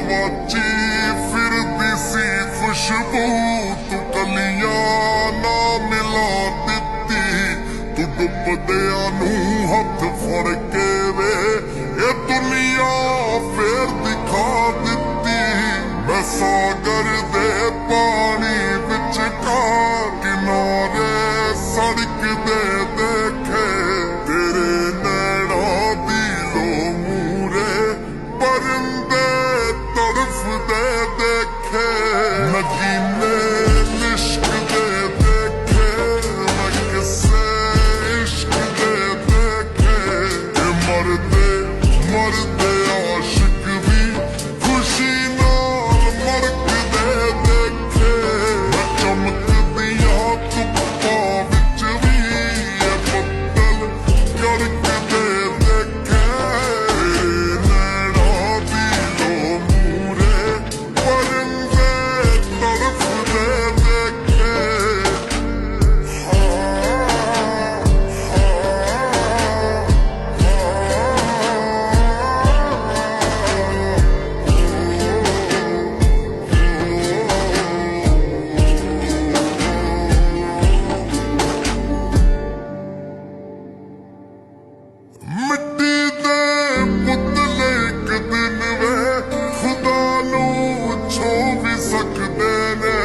ਗਵਾਚੀ ਫਿਰਦੀ ਸੀ ਖੁਸ਼ਬੂ, ਤੂੰ ਕਲੀਆਂ ਨਾ ਮਿਲਾ ਦਿੱਤੀ। ਤੂੰ ਡੁੱਬਦਿਆਂ ਨੂੰ ਹੱਥ ਫੜ ਕੇ ਵੇ ਇਹ ਦੁਨੀਆ ਫੇਰ ਦਿਖਾ ਦਿੱਤੀ। ਮੈਂ ਸਾਗਰ ਦੇ ਪਾਣੀ ਵਿਚਕਾਰ ਕਿਨਾਰੇ ਸੜਕ ਦੇ ਦੇਖੇ, ਤੇਰੇ ਨੈਣਾਂ ਦੀ ਲੋ ਮੂਰੇ ਪਰਿੰਦੇ ਤੜਫਦੇ ਦੇਖੇ। ਨਗੀਨੇ ਲਿਸ਼ਕ ਦੇ ਦੇਖੇ, ਮੈਂ ਕਿਸੇ ਇਸ਼ਕ ਦੇ ਦੇਖੇ। ਇਹ ਮਰਦੇ ਆਸ਼ਿਕ ਵੀ ਖੁਸ਼ੀ ਨਾਲ ਮੜਕਦੇ ਦੇਖੇ। ਮੈਂ ਚਮਕਦੀਆਂ ਧੁੱਪਾਂ ਵਿੱਚ ਵੀ ਇਹ ਬੱਦਲ ਗੜਕਦੇ ਦੇਖੇ। ਨੈਣਾਂ ਦੀ ਲੋ ਮੂਰੇ ਪਰਿੰਦੇ ਤੜਫਦੇ ਦੇਖੇ। ਮਿੱਟੀ ਦੇ ਪੁਤਲੇ ਇੱਕ ਦਿਨ ਵੇ ਖੁਦਾ ਨੂੰ ਛੋ ਵੀ ਸਕਦੇ ਨੇ।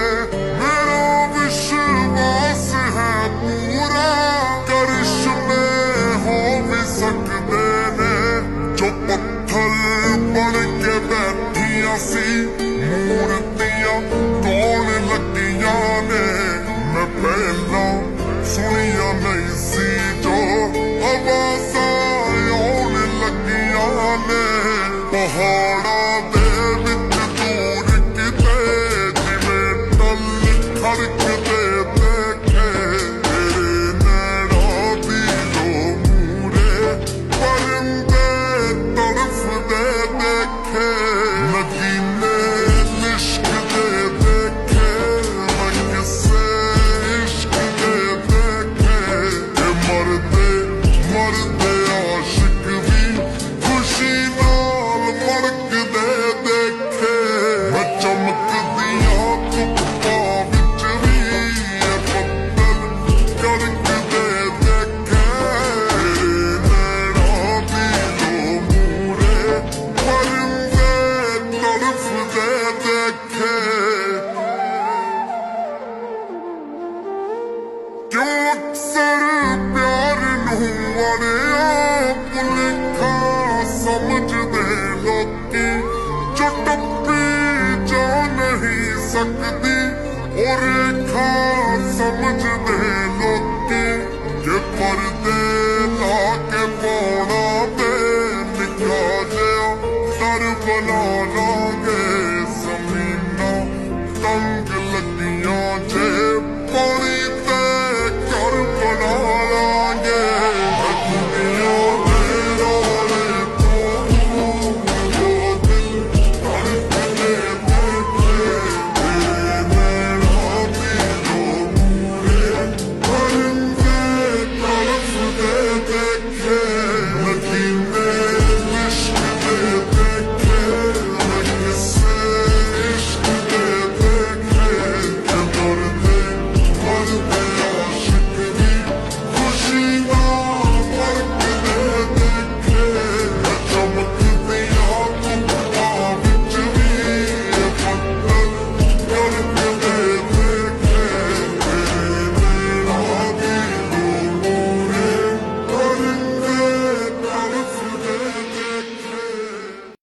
ਮੇਰਾ ਵਿਸ਼ਵਾਸ ਹੈ ਪੂਰਾ ਕਰਿਸ਼ਮੇ ਹੋ ਵੀ ਸਕਦੇ ਨੇ। ਜੋ ਪੱਥਰ ਬਣ ਕੇ ਬੈਠੀਆਂ ਸੀ ਮੂਰਤੀਆਂ ਕੌਣ ਲੱਗੀਆਂ ਨੇ। ਮੈਂ ਪਹਿਲਾਂ ਸੁਣੀਆਂ ਨਹੀਂ ਸੀ ਜੋ ਆਵਾਜ਼ਾਂ ਆਉਣ ਲੱਗੀਆਂ ਨੇ। ਪਹਾੜਾਂ ਦੇ ਵਿੱਚ ਦੂਰ ਕਿਤੇ ਜਿਵੇਂ ਟੱਲ ਖੜਕਦੇ ਦੇਖੇ। ਤੇਰੇ ਨੈਣਾਂ ਦੀ ਲੋ ਮੂਰੇ ਪਰਿੰਦੇ ਤੜਫਦੇ ਦੇਖੇ। ਨਗੀਨੇ ਲਿਸ਼ਕਦੇ ਦੇਖੇ, ਮੈਂ ਕਿਸੇ ਇਸ਼ਕ ਦੇ ਦੇਖੇ। ਇਹ ਮਰਦੇ ਆਸ਼ਿਕ ਵੀ ਖੁਸ਼ੀ ਨਾਲ ਮੜਕਦੇ ਦੇਖੇ। ਮੈਂ ਚਮਕਦੀਆਂ ਧੁੱਪਾਂ ਵਿੱਚ ਵੀ ਇਹ ਬੱਦਲ ਗੜਕਦੇ ਦੇਖੇ। ਨੈਣਾਂ ਦੀ ਲੋ ਮੂਰੇ ਪਰਿੰਦੇ ਤੜਫਦੇ ਦੇਖੇ। ਕਿਉਂ ਅਕਸਰ ਪਿਆਰ ਨੂੰ ਅੜਿਆ ਭੁਲੇਖਾ ਸਮਝਦੇ ਲੋਕੀ। ਜੋ ਟੱਪੀ ਜਾ ਨਹੀਂ ਸਕਦੀ ਉਹ ਰੇਖਾ ਸਮਝਦੇ ਲੋਕੀ। ਕਿ ਪਰਦੇ